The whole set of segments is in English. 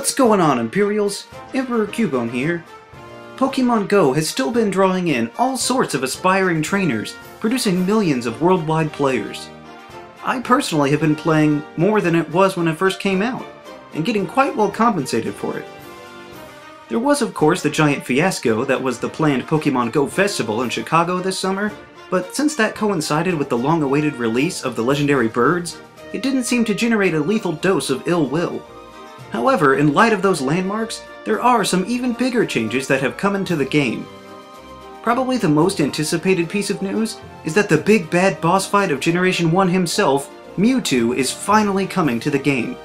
What's going on, Imperials? Emperor Cubone here. Pokemon Go has still been drawing in all sorts of aspiring trainers, producing millions of worldwide players. I personally have been playing more than it was when it first came out, and getting quite well compensated for it. There was of course the giant fiasco that was the planned Pokemon Go Festival in Chicago this summer, but since that coincided with the long-awaited release of the legendary birds, it didn't seem to generate a lethal dose of ill will. However, in light of those landmarks, there are some even bigger changes that have come into the game. Probably the most anticipated piece of news is that the big bad boss fight of Generation 1 himself, Mewtwo, is finally coming to the game.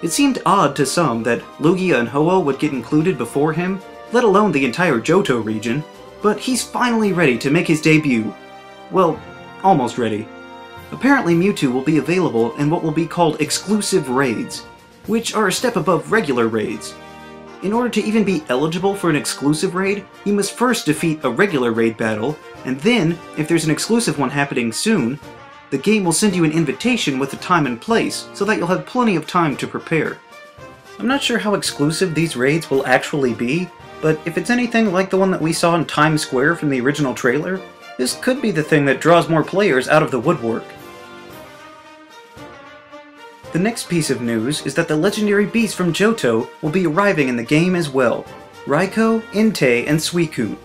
It seemed odd to some that Lugia and Ho-Oh would get included before him, let alone the entire Johto region, but he's finally ready to make his debut. Well, almost ready. Apparently Mewtwo will be available in what will be called exclusive raids, which are a step above regular raids. In order to even be eligible for an exclusive raid, you must first defeat a regular raid battle, and then, if there's an exclusive one happening soon, the game will send you an invitation with the time and place, so that you'll have plenty of time to prepare. I'm not sure how exclusive these raids will actually be, but if it's anything like the one that we saw in Times Square from the original trailer, this could be the thing that draws more players out of the woodwork. The next piece of news is that the legendary beasts from Johto will be arriving in the game as well: Raikou, Entei, and Suicune.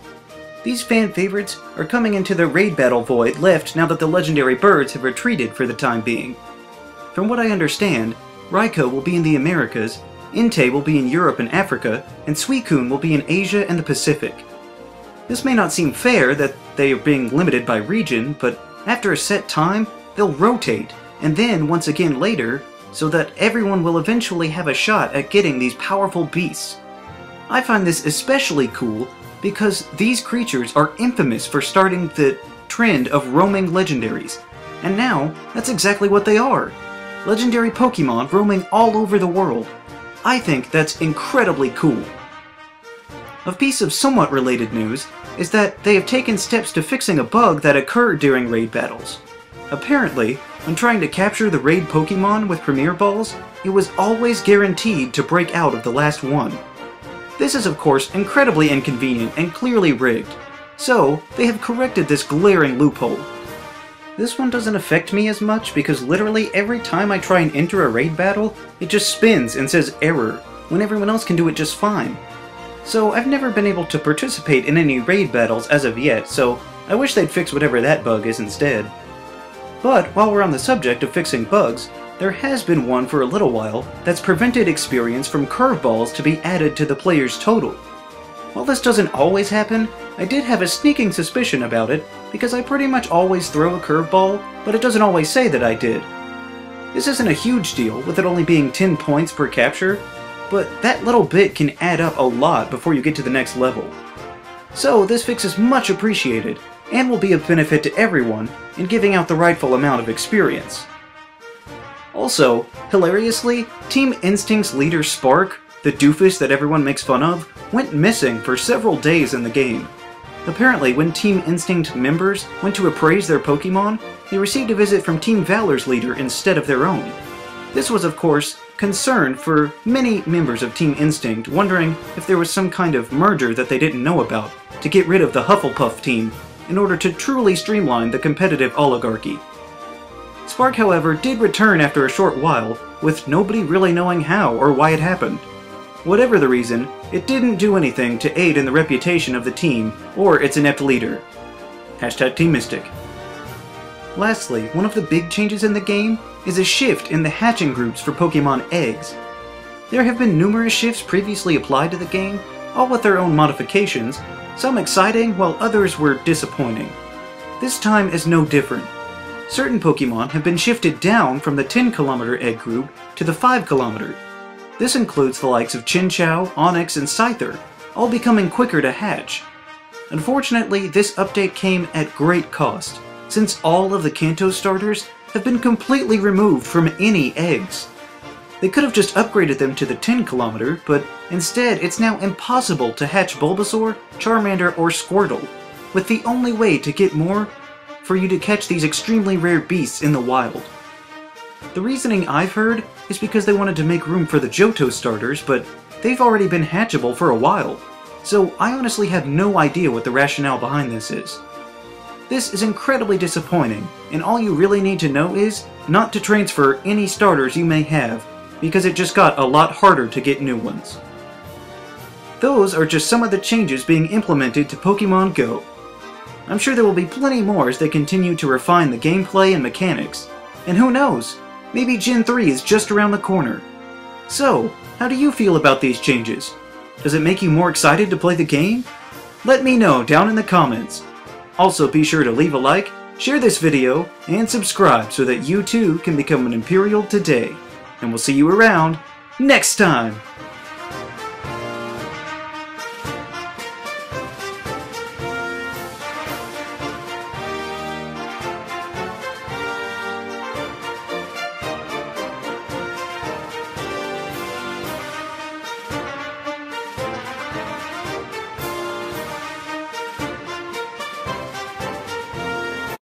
These fan favorites are coming into the raid battle void left now that the legendary birds have retreated for the time being. From what I understand, Raikou will be in the Americas, Entei will be in Europe and Africa, and Suicune will be in Asia and the Pacific. This may not seem fair that they are being limited by region, but after a set time, they'll rotate, and then once again later, so that everyone will eventually have a shot at getting these powerful beasts. I find this especially cool because these creatures are infamous for starting the trend of roaming legendaries, and now that's exactly what they are. Legendary Pokemon roaming all over the world. I think that's incredibly cool. A piece of somewhat related news is that they have taken steps to fixing a bug that occurred during raid battles. Apparently, when trying to capture the raid Pokemon with Premier Balls, it was always guaranteed to break out of the last one. This is of course incredibly inconvenient and clearly rigged, so they have corrected this glaring loophole. This one doesn't affect me as much because literally every time I try and enter a raid battle, it just spins and says error, when everyone else can do it just fine. So I've never been able to participate in any raid battles as of yet, so I wish they'd fix whatever that bug is instead. But while we're on the subject of fixing bugs, there has been one for a little while that's prevented experience from curveballs to be added to the player's total. While this doesn't always happen, I did have a sneaking suspicion about it because I pretty much always throw a curveball, but it doesn't always say that I did. This isn't a huge deal with it only being 10 points per capture, but that little bit can add up a lot before you get to the next level. So this fix is much appreciated, and will be of benefit to everyone in giving out the rightful amount of experience. Also, hilariously, Team Instinct's leader Spark, the doofus that everyone makes fun of, went missing for several days in the game. Apparently, when Team Instinct members went to appraise their Pokemon, they received a visit from Team Valor's leader instead of their own. This was of course concern for many members of Team Instinct, wondering if there was some kind of merger that they didn't know about to get rid of the Hufflepuff team in order to truly streamline the competitive oligarchy. Spark, however, did return after a short while, with nobody really knowing how or why it happened. Whatever the reason, it didn't do anything to aid in the reputation of the team or its inept leader. Hashtag Team Mystic. Lastly, one of the big changes in the game is a shift in the hatching groups for Pokemon eggs. There have been numerous shifts previously applied to the game, all with their own modifications, some exciting while others were disappointing. This time is no different. Certain Pokemon have been shifted down from the 10-kilometer egg group to the 5-kilometer. This includes the likes of Chinchou, Onix, and Scyther, all becoming quicker to hatch. Unfortunately, this update came at great cost, since all of the Kanto starters have been completely removed from any eggs. They could have just upgraded them to the 10-kilometer, but instead it's now impossible to hatch Bulbasaur, Charmander, or Squirtle, with the only way to get more for you to catch these extremely rare beasts in the wild. The reasoning I've heard is because they wanted to make room for the Johto starters, but they've already been hatchable for a while, so I honestly have no idea what the rationale behind this is. This is incredibly disappointing, and all you really need to know is not to transfer any starters you may have, because it just got a lot harder to get new ones. Those are just some of the changes being implemented to Pokemon Go. I'm sure there will be plenty more as they continue to refine the gameplay and mechanics, and who knows, maybe Gen 3 is just around the corner. So, how do you feel about these changes? Does it make you more excited to play the game? Let me know down in the comments. Also be sure to leave a like, share this video, and subscribe so that you too can become an Imperial today. And we'll see you around next time!